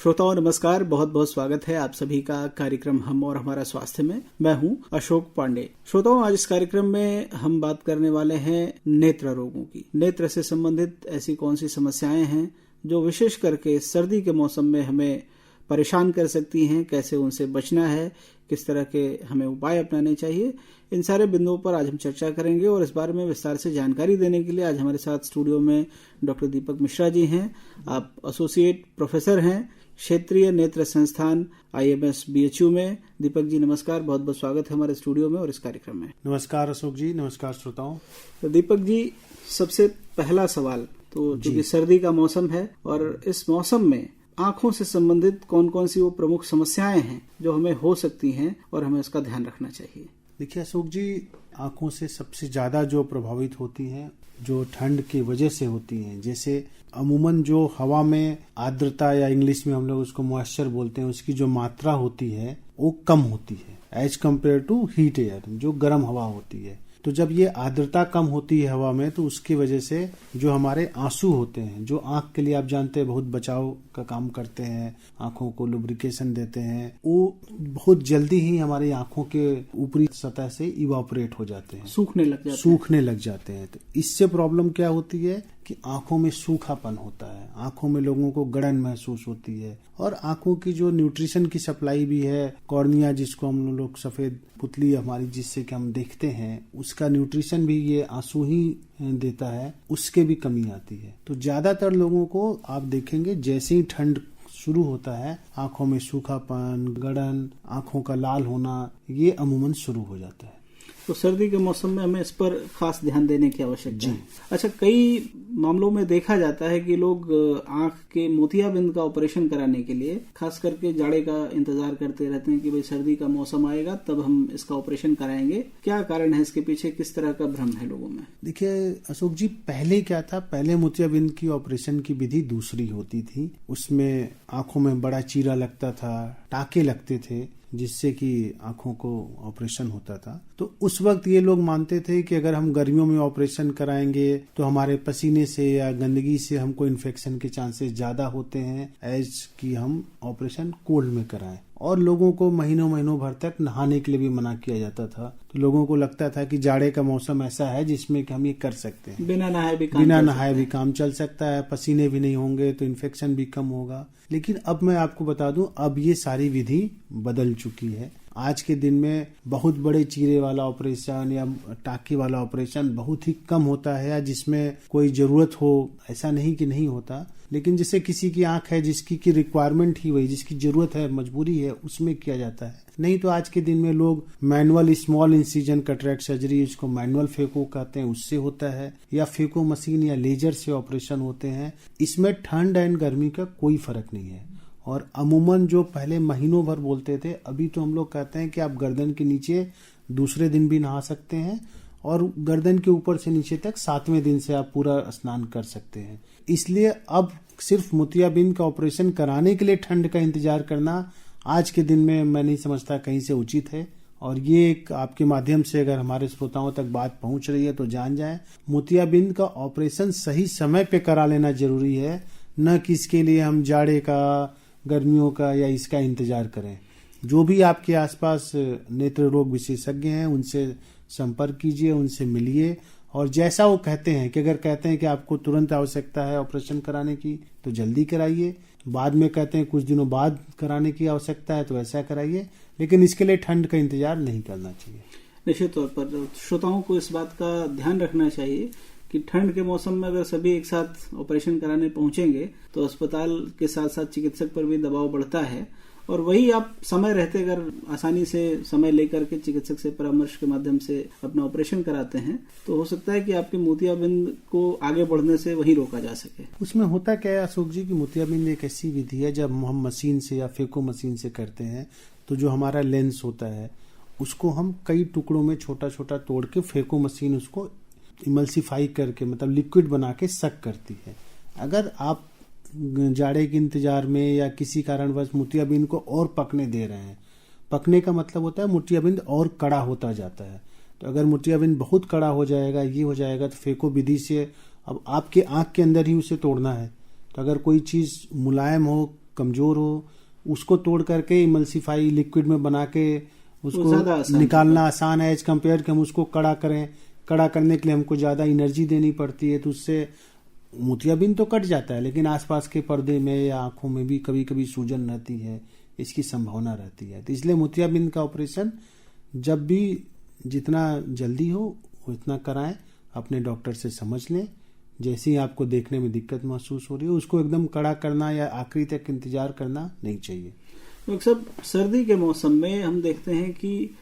श्रोताओं नमस्कार, बहुत बहुत स्वागत है आप सभी का कार्यक्रम हम और हमारा स्वास्थ्य में। मैं हूं अशोक पांडे। श्रोताओं, आज इस कार्यक्रम में हम बात करने वाले हैं नेत्र रोगों की। नेत्र से संबंधित ऐसी कौन सी समस्याएं हैं जो विशेष करके सर्दी के मौसम में हमें परेशान कर सकती हैं, कैसे उनसे बचना है, किस तरह के हमें उपाय अपनाने चाहिए, इन सारे बिंदुओं पर आज हम चर्चा करेंगे। और इस बारे में विस्तार से जानकारी देने के लिए आज हमारे साथ स्टूडियो में डॉक्टर दीपक मिश्रा जी हैं। आप एसोसिएट प्रोफेसर हैं क्षेत्रीय नेत्र संस्थान IMS BHU में। दीपक जी नमस्कार, बहुत बहुत स्वागत है हमारे स्टूडियो में और इस कार्यक्रम में। नमस्कार अशोक जी, नमस्कार श्रोताओं। तो दीपक जी, सबसे पहला सवाल, तो क्योंकि सर्दी का मौसम है और इस मौसम में आंखों से संबंधित कौन कौन सी वो प्रमुख समस्याएं हैं जो हमें हो सकती हैं और हमें उसका ध्यान रखना चाहिए? देखिए अशोक जी, आंखों से सबसे ज्यादा जो प्रभावित होती हैं जो ठंड की वजह से होती हैं, जैसे अमूमन जो हवा में आर्द्रता या इंग्लिश में हम लोग उसको मॉइस्चर बोलते हैं, उसकी जो मात्रा होती है वो कम होती है as compared to heat air, जो गर्म हवा होती है। तो जब ये आर्द्रता कम होती है हवा में, तो उसकी वजह से जो हमारे आंसू होते हैं, जो आंख के लिए आप जानते हैं बहुत बचाव का काम करते हैं, आंखों को लुब्रिकेशन देते हैं, वो बहुत जल्दी ही हमारी आंखों के ऊपरी सतह से इवापोरेट हो जाते हैं, सूखने लग जाते हैं। तो इससे प्रॉब्लम क्या होती है कि आंखों में सूखापन होता है, आंखों में लोगों को गड़न महसूस होती है, और आंखों की जो न्यूट्रिशन की सप्लाई भी है, कॉर्निया जिसको हम लोग सफेद पुतली हमारी जिससे कि हम देखते हैं, उसका न्यूट्रिशन भी ये आंसू ही देता है, उसके भी कमी आती है। तो ज्यादातर लोगों को आप देखेंगे जैसे ही ठंड शुरू होता है, आंखों में सूखापन, गड़न, आंखों का लाल होना, ये अमूमन शुरू हो जाता है। तो सर्दी के मौसम में हमें इस पर खास ध्यान देने की आवश्यकता है। अच्छा, कई मामलों में देखा जाता है कि लोग आंख के मोतियाबिंद का ऑपरेशन कराने के लिए खास करके जाड़े का इंतजार करते रहते हैं कि भाई सर्दी का मौसम आएगा तब हम इसका ऑपरेशन कराएंगे। क्या कारण है इसके पीछे, किस तरह का भ्रम है लोगों में? देखिए अशोक जी, पहले क्या था, पहले मोतियाबिंद की ऑपरेशन की विधि दूसरी होती थी। उसमें आंखों में बड़ा चीरा लगता था, टाके लगते थे, जिससे कि आंखों को ऑपरेशन होता था। तो उस वक्त ये लोग मानते थे कि अगर हम गर्मियों में ऑपरेशन कराएंगे तो हमारे पसीने से या गंदगी से हमको इन्फेक्शन के चांसेस ज्यादा होते हैं एज कि हम ऑपरेशन कोल्ड में कराएं। और लोगों को महीनों महीनों भर तक नहाने के लिए भी मना किया जाता था। तो लोगों को लगता था कि जाड़े का मौसम ऐसा है जिसमें कि हम ये कर सकते हैं, बिना नहाए भी काम चल सकता है, पसीने भी नहीं होंगे तो इन्फेक्शन भी कम होगा। लेकिन अब मैं आपको बता दूं, अब ये सारी विधि बदल चुकी है। आज के दिन में बहुत बड़े चीरे वाला ऑपरेशन या टाकी वाला ऑपरेशन बहुत ही कम होता है, या जिसमें कोई जरूरत हो ऐसा नहीं कि नहीं होता, लेकिन जैसे किसी की आंख है जिसकी की रिक्वायरमेंट ही वही, जिसकी जरूरत है, मजबूरी है, उसमें किया जाता है। नहीं तो आज के दिन में लोग manual small incision cataract surgery, इसको मैनुअल फेको कहते हैं, उससे होता है, या फेको मशीन या लेजर से ऑपरेशन होते हैं। इसमें ठंड एंड गर्मी का कोई फर्क नहीं है। और अमूमन जो पहले महीनों भर बोलते थे, अभी तो हम लोग कहते हैं कि आप गर्दन के नीचे दूसरे दिन भी नहा सकते हैं, और गर्दन के ऊपर से नीचे तक 7वें दिन से आप पूरा स्नान कर सकते हैं। इसलिए अब सिर्फ मोतियाबिंद का ऑपरेशन कराने के लिए ठंड का इंतजार करना आज के दिन में मैं नहीं समझता कहीं से उचित है। और ये एक आपके माध्यम से अगर हमारे श्रोताओं तक बात पहुंच रही है तो जान जाए, मोतियाबिंद का ऑपरेशन सही समय पे करा लेना जरूरी है, न कि इसके लिए हम जाड़े का, गर्मियों का या इसका इंतजार करें। जो भी आपके आसपास नेत्र रोग विशेषज्ञ हैं उनसे संपर्क कीजिए, उनसे मिलिए, और जैसा वो कहते हैं कि अगर कहते हैं कि आपको तुरंत आवश्यकता है ऑपरेशन कराने की तो जल्दी कराइए, बाद में कहते हैं कुछ दिनों बाद कराने की आवश्यकता है तो ऐसा कराइए, लेकिन इसके लिए ठंड का इंतजार नहीं करना चाहिए। निश्चित तौर पर श्रोताओं को इस बात का ध्यान रखना चाहिए कि ठंड के मौसम में अगर सभी एक साथ ऑपरेशन कराने पहुंचेंगे तो अस्पताल के साथ साथ चिकित्सक पर भी दबाव बढ़ता है, और वही आप समय रहते अगर आसानी से समय लेकर के चिकित्सक से परामर्श के माध्यम से अपना ऑपरेशन कराते हैं तो हो सकता है कि आपके मोतियाबिंद को आगे बढ़ने से वही रोका जा सके। उसमें होता क्या है अशोक जी कि मोतियाबिंद एक ऐसी विधि है, जब हम मशीन से या फेको मशीन से करते हैं तो जो हमारा लेंस होता है उसको हम कई टुकड़ों में छोटा छोटा तोड़ के फेको मशीन उसको इमल्सिफाई करके, मतलब लिक्विड बना के सक करती है। अगर आप जाड़े के इंतजार में या किसी कारणवश मोतियाबिंद को और पकने दे रहे हैं, पकने का मतलब होता है मोतियाबिंद और कड़ा होता जाता है। तो अगर मोतियाबिंद बहुत कड़ा हो जाएगा, ये हो जाएगा, तो फेको विधि से अब आपके आंख के अंदर ही उसे तोड़ना है। तो अगर कोई चीज मुलायम हो, कमजोर हो, उसको तोड़ करके इमल्सिफाई लिक्विड में बना के उसको निकालना आसान है एज कम्पेयर कि हम उसको कड़ा करें। कड़ा करने के लिए हमको ज्यादा एनर्जी देनी पड़ती है, तो उससे मोतियाबिंद तो कट जाता है, लेकिन आसपास के पर्दे में या आंखों में भी कभी कभी सूजन रहती है, इसकी संभावना रहती है। तो इसलिए मोतियाबिंद का ऑपरेशन जब भी जितना जल्दी हो उतना कराएं, अपने डॉक्टर से समझ लें। जैसे ही आपको देखने में दिक्कत महसूस हो रही है, उसको एकदम कड़ा करना या आखिरी तक इंतजार करना नहीं चाहिए। डॉक्टर साहब, सर्दी के मौसम में हम देखते हैं कि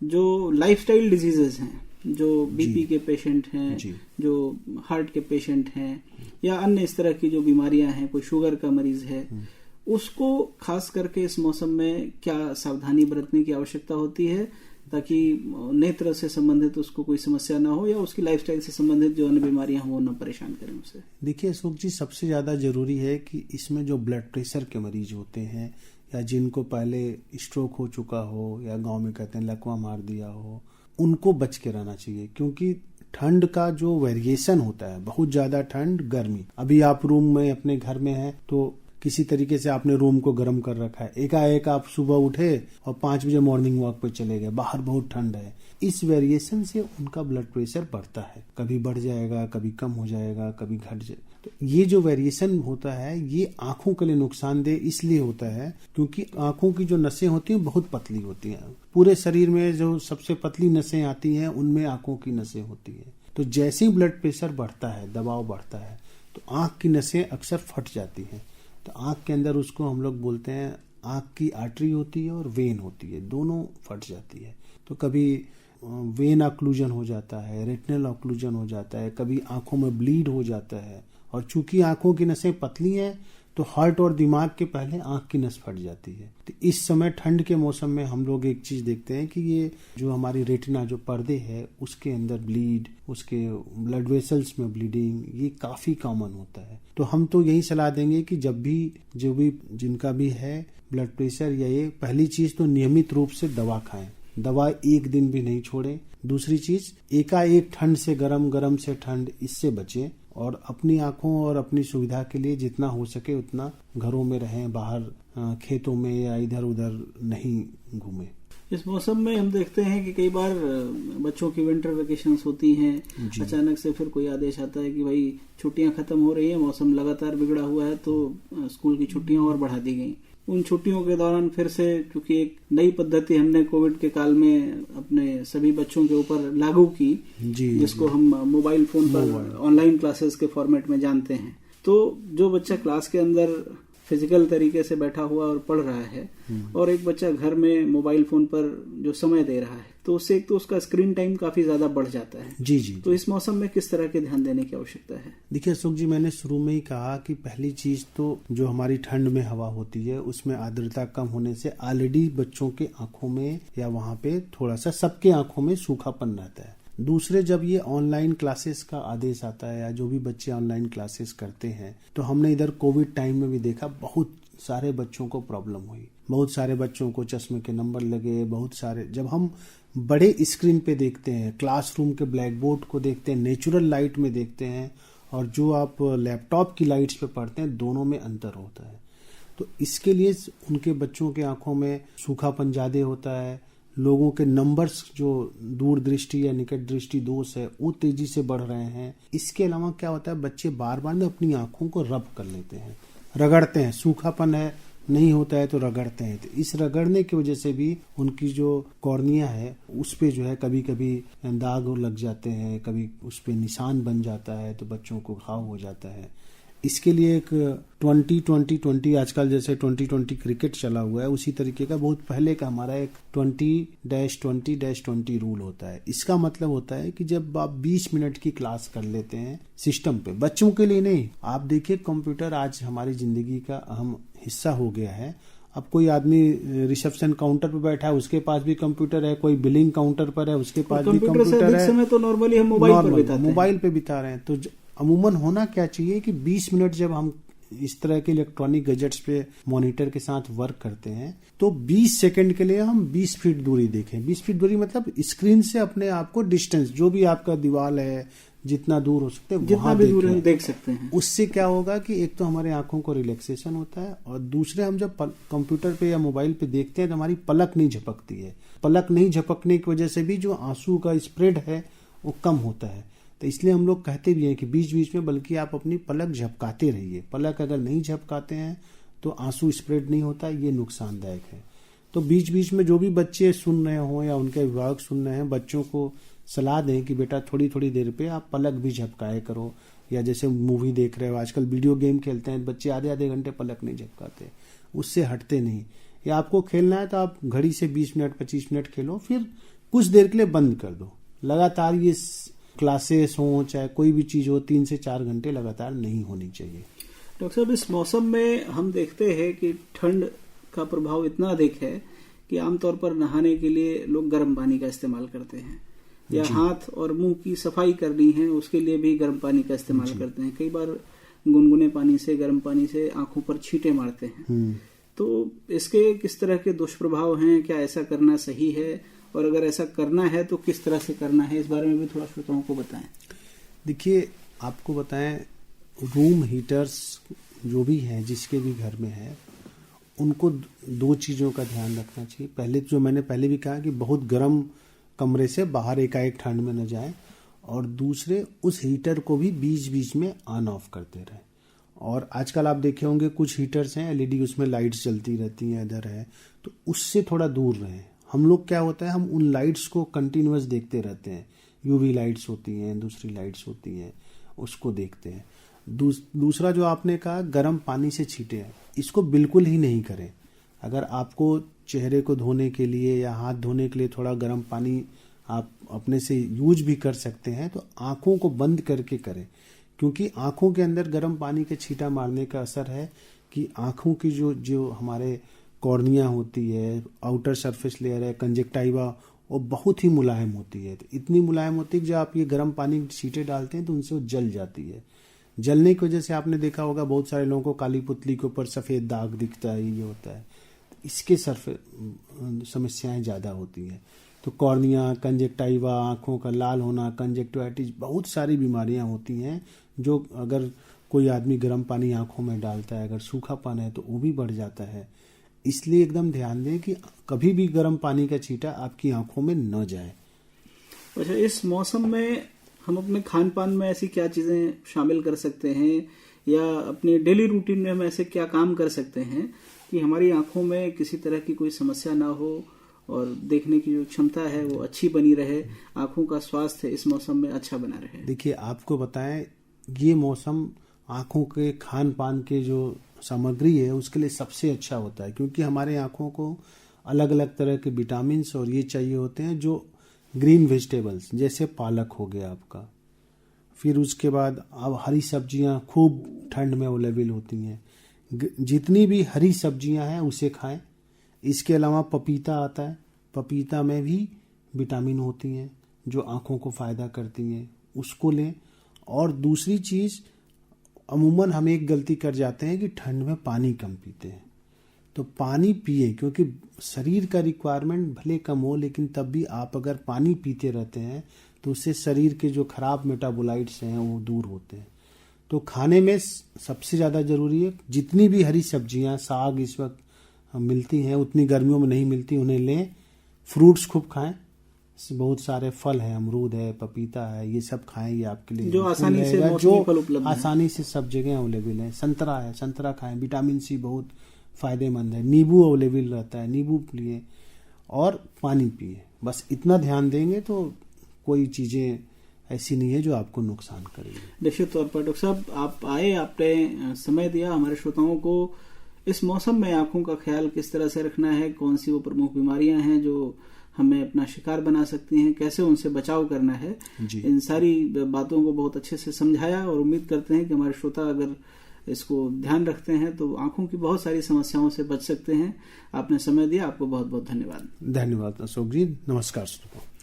जो लाइफस्टाइल डिजीजेस हैं, जो बीपी के पेशेंट हैं, जो हार्ट के पेशेंट हैं, या अन्य इस तरह की जो बीमारियां हैं, कोई शुगर का मरीज है, उसको खास करके इस मौसम में क्या सावधानी बरतने की आवश्यकता होती है ताकि नेत्र से संबंधित उसको कोई समस्या ना हो, या उसकी लाइफस्टाइल से संबंधित जो अन्य बीमारियां हैं वो न परेशान करें उसे? देखिए अशोक जी, सबसे ज्यादा जरूरी है कि इसमें जो ब्लड प्रेशर के मरीज होते हैं, या जिनको पहले स्ट्रोक हो चुका हो, या गांव में कहते हैं लकवा मार दिया हो, उनको बच के रहना चाहिए। क्योंकि ठंड का जो वेरिएशन होता है, बहुत ज्यादा ठंड, गर्मी, अभी आप रूम में अपने घर में हैं तो किसी तरीके से आपने रूम को गर्म कर रखा है, एकाएक आप सुबह उठे और 5 बजे मॉर्निंग वॉक पे चले गए, बाहर बहुत ठंड है, इस वेरिएशन से उनका ब्लड प्रेशर बढ़ता है, कभी बढ़ जाएगा, कभी कम हो जाएगा, कभी घट जाए। तो ये जो वेरिएशन होता है ये आंखों के लिए नुकसानदेह इसलिए होता है क्योंकि आंखों की जो नसें होती हैं बहुत पतली होती हैं। पूरे शरीर में जो सबसे पतली नसें आती हैं उनमें आंखों की नसें होती हैं। तो जैसे ही ब्लड प्रेशर बढ़ता है, दबाव बढ़ता है, तो आंख की नसें अक्सर फट जाती हैं। तो आंख के अंदर उसको हम लोग बोलते हैं, आंख की आर्टरी होती है और वेन होती है, दोनों फट जाती है। तो कभी वेन ऑक्लूजन हो जाता है, रेटिनल ऑक्लूजन हो जाता है, कभी आंखों में ब्लीड हो जाता है। और चूंकि आंखों की नसें पतली हैं तो हार्ट और दिमाग के पहले आंख की नस फट जाती है। तो इस समय ठंड के मौसम में हम लोग एक चीज देखते हैं कि ये जो हमारी रेटिना जो पर्दे है उसके अंदर ब्लीड, उसके ब्लड वेसल्स में ब्लीडिंग, ये काफी कॉमन होता है। तो हम तो यही सलाह देंगे कि जब भी जो भी जिनका भी है ब्लड प्रेशर या ये, पहली चीज तो नियमित रूप से दवा खाएं, दवा एक दिन भी नहीं छोड़े। दूसरी चीज, एकाएक ठंड से गरम, गरम से ठंड, इससे बचें। और अपनी आंखों और अपनी सुविधा के लिए जितना हो सके उतना घरों में रहें, बाहर खेतों में या इधर उधर नहीं घूमें। इस मौसम में हम देखते हैं कि कई बार बच्चों की विंटर वेकेशंस होती हैं, अचानक से फिर कोई आदेश आता है कि भाई छुट्टियां खत्म हो रही हैं, मौसम लगातार बिगड़ा हुआ है, तो स्कूल की छुट्टियां और बढ़ा दी गई। उन छुट्टियों के दौरान फिर से, क्योंकि एक नई पद्धति हमने कोविड के काल में अपने सभी बच्चों के ऊपर लागू की, जिसको हम मोबाइल फोन पर ऑनलाइन क्लासेस के फॉर्मेट में जानते हैं। तो जो बच्चा क्लास के अंदर फिजिकल तरीके से बैठा हुआ और पढ़ रहा है, और एक बच्चा घर में मोबाइल फोन पर जो समय दे रहा है, तो उससे एक तो उसका स्क्रीन टाइम काफी ज्यादा बढ़ जाता है। जी जी। तो इस मौसम में किस तरह के ध्यान देने की आवश्यकता है? देखिए अशोक जी, मैंने शुरू में ही कहा कि पहली चीज तो जो हमारी ठंड में हवा होती है उसमें आर्द्रता कम होने से ऑलरेडी बच्चों के आंखों में या वहाँ पे थोड़ा सा सबके आंखों में सूखापन रहता है। दूसरे, जब ये ऑनलाइन क्लासेस का आदेश आता है या जो भी बच्चे ऑनलाइन क्लासेस करते हैं, तो हमने इधर कोविड टाइम में भी देखा बहुत सारे बच्चों को प्रॉब्लम हुई, बहुत सारे बच्चों को चश्मे के नंबर लगे, बहुत सारे। जब हम बड़े स्क्रीन पे देखते हैं, क्लासरूम के ब्लैक बोर्ड को देखते हैं, नेचुरल लाइट में देखते हैं, और जो आप लैपटॉप की लाइट्स पे पढ़ते हैं, दोनों में अंतर होता है। तो इसके लिए उनके बच्चों के आंखों में सूखापन ज्यादा होता है, लोगों के नंबर्स जो दूर दृष्टि या निकट दृष्टि दोष है वो तेजी से बढ़ रहे हैं। इसके अलावा क्या होता है, बच्चे बार बार ना अपनी आंखों को रब कर लेते हैं, रगड़ते हैं, सूखापन है नहीं होता है तो रगड़ते हैं। तो इस रगड़ने की वजह से भी उनकी जो कॉर्निया है उस पे जो है कभी कभी दाग लग जाते हैं, कभी उस पे निशान बन जाता है, तो बच्चों को घाव हो जाता है। इसके लिए एक 20-20-20 आजकल जैसे 2020 क्रिकेट चला हुआ है, उसी तरीके का बहुत पहले का हमारा एक 20-20-20 रूल होता है। इसका मतलब होता है कि जब आप 20 मिनट की क्लास कर लेते हैं सिस्टम पे, बच्चों के लिए नहीं, आप देखिए कंप्यूटर आज हमारी जिंदगी का अहम हिस्सा हो गया है। अब कोई आदमी रिसेप्शन काउंटर पर बैठा है, उसके पास भी कंप्यूटर है, कोई बिलिंग काउंटर पर है, उसके पास भी कंप्यूटर है। समय तो नॉर्मली हम मोबाइल पे बिता रहे हैं। तो अमूमन होना क्या चाहिए कि 20 मिनट जब हम इस तरह के इलेक्ट्रॉनिक गैजेट्स पे मॉनिटर के साथ वर्क करते हैं, तो 20 सेकंड के लिए हम 20 फीट दूरी देखें। 20 फीट दूरी मतलब स्क्रीन से अपने आप को डिस्टेंस, जो भी आपका दीवार है, जितना दूर हो सकते हैं जितना भी दूर हम देख सकते हैं। उससे क्या होगा कि एक तो हमारे आंखों को रिलैक्सेशन होता है, और दूसरे हम जब कंप्यूटर पे या मोबाइल पे देखते हैं तो हमारी पलक नहीं झपकती है। पलक नहीं झपकने की वजह से भी जो आंसू का स्प्रेड है वो कम होता है। तो इसलिए हम लोग कहते भी हैं कि बीच बीच में बल्कि आप अपनी पलक झपकाते रहिए। पलक अगर नहीं झपकाते हैं तो आंसू स्प्रेड नहीं होता, ये नुकसानदायक है। तो बीच बीच में जो भी बच्चे सुन रहे हों या उनके अभिभावक सुन रहे हैं, बच्चों को सलाह दें कि बेटा थोड़ी थोड़ी देर पे आप पलक भी झपकाए करो। या जैसे मूवी देख रहे हो, आजकल वीडियो गेम खेलते हैं बच्चे, आधे आधे घंटे पलक नहीं झपकाते, उससे हटते नहीं। या आपको खेलना है तो आप घड़ी से 20 मिनट 25 मिनट खेलो, फिर कुछ देर के लिए बंद कर दो। लगातार ये क्लासेस हो चाहे कोई भी चीज हो, 3 से 4 घंटे लगातार नहीं होनी चाहिए। डॉक्टर साहब, इस मौसम में हम देखते हैं कि ठंड का प्रभाव इतना अधिक है कि आमतौर पर नहाने के लिए लोग गर्म पानी का इस्तेमाल करते हैं, या हाथ और मुंह की सफाई करनी है उसके लिए भी गर्म पानी का इस्तेमाल करते हैं। कई बार गुनगुने पानी से, गर्म पानी से आंखों पर छींटे मारते हैं। तो इसके किस तरह के दुष्प्रभाव हैं? क्या ऐसा करना सही है? और अगर ऐसा करना है तो किस तरह से करना है, इस बारे में भी थोड़ा श्रोताओं को बताएं। देखिए, आपको बताएं, रूम हीटर्स जो भी हैं, जिसके भी घर में है, उनको 2 चीज़ों का ध्यान रखना चाहिए। पहले जो मैंने पहले भी कहा कि बहुत गर्म कमरे से बाहर एकाएक ठंड में न जाएं, और दूसरे उस हीटर को भी बीच बीच में ऑन ऑफ करते रहें। और आजकल आप देखे होंगे कुछ हीटर्स हैं एलईडी, उसमें लाइट्स चलती रहती हैं, इधर है, तो उससे थोड़ा दूर रहें। हम लोग क्या होता है, हम उन लाइट्स को कंटिन्यूअस देखते रहते हैं। यूवी लाइट्स होती हैं, दूसरी लाइट्स होती हैं, उसको देखते हैं। दूसरा जो आपने कहा गर्म पानी से छींटे, इसको बिल्कुल ही नहीं करें। अगर आपको चेहरे को धोने के लिए या हाथ धोने के लिए थोड़ा गर्म पानी आप अपने से यूज भी कर सकते हैं, तो आंखों को बंद करके करें, क्योंकि आंखों के अंदर गर्म पानी के छींटा मारने का असर है कि आंखों की जो हमारे कॉर्निया होती है, आउटर सरफेस लेयर है, कंजक्टाइवा, वो बहुत ही मुलायम होती है। तो इतनी मुलायम होती है कि जब आप ये गर्म पानी की छींटे डालते हैं तो उनसे वो जल जाती है। जलने की वजह से आपने देखा होगा बहुत सारे लोगों को काली पुतली के ऊपर सफ़ेद दाग दिखता है, ये होता है। इसके समस्याएं ज़्यादा होती हैं। तो कॉर्निया, कंजक्टाइवा, आँखों का लाल होना, कंजक्टिवाइटिस, बहुत सारी बीमारियां होती हैं जो अगर कोई आदमी गर्म पानी आँखों में डालता है, अगर सूखापन है तो वो भी बढ़ जाता है। इसलिए एकदम ध्यान दें कि कभी भी गर्म पानी का छींटा आपकी आँखों में न जाए। अच्छा, इस मौसम में हम अपने खान पान में ऐसी क्या चीज़ें शामिल कर सकते हैं, या अपने डेली रूटीन में हम ऐसे क्या काम कर सकते हैं कि हमारी आंखों में किसी तरह की कोई समस्या ना हो और देखने की जो क्षमता है वो अच्छी बनी रहे, आंखों का स्वास्थ्य इस मौसम में अच्छा बना रहे? देखिए, आपको बताएं, ये मौसम आंखों के खान पान के जो सामग्री है उसके लिए सबसे अच्छा होता है, क्योंकि हमारे आंखों को अलग अलग तरह के विटामिन और ये चाहिए होते हैं जो ग्रीन वेजिटेबल्स, जैसे पालक हो गया आपका, फिर उसके बाद अब हरी सब्जियां खूब ठंड में अवेलेबल होती हैं, जितनी भी हरी सब्जियां हैं उसे खाएं। इसके अलावा पपीता आता है, पपीता में भी विटामिन होती हैं जो आँखों को फ़ायदा करती हैं, उसको लें। और दूसरी चीज़, अमूमन हम एक गलती कर जाते हैं कि ठंड में पानी कम पीते हैं, तो पानी पिए, क्योंकि शरीर का रिक्वायरमेंट भले कम हो लेकिन तब भी आप अगर पानी पीते रहते हैं तो उससे शरीर के जो खराब मेटाबोलाइट्स हैं वो दूर होते हैं। तो खाने में सबसे ज़्यादा ज़रूरी है, जितनी भी हरी सब्जियां, साग इस वक्त मिलती हैं, उतनी गर्मियों में नहीं मिलती, उन्हें लें। फ्रूट्स खूब खाएं, बहुत सारे फल हैं, अमरूद है, पपीता है, ये सब खाएं, ये आपके लिए जो आसानी से मौसमी फल उपलब्ध है, आसानी से सब जगह अवेलेबल है। संतरा है, संतरा खाएं, विटामिन सी बहुत फायदेमंद है। नींबू अवेलेबल रहता है, नींबू पिए और पानी पिए। बस इतना ध्यान देंगे तो कोई चीज़ें ऐसी नहीं है जो आपको नुकसान करेगी। निश्चित तौर पर डॉक्टर साहब, आप आए, आपने समय दिया हमारे श्रोताओं को इस मौसम में आंखों का ख्याल किस तरह से रखना है, कौन सी वो प्रमुख बीमारियां हैं जो हमें अपना शिकार बना सकती हैं, कैसे उनसे बचाव करना है, इन सारी बातों को बहुत अच्छे से समझाया। और उम्मीद करते हैं कि हमारे श्रोता अगर इसको ध्यान रखते हैं तो आंखों की बहुत सारी समस्याओं से बच सकते हैं। आपने समय दिया, आपको बहुत बहुत धन्यवाद। धन्यवाद अशोक जी, नमस्कार श्रोताओं।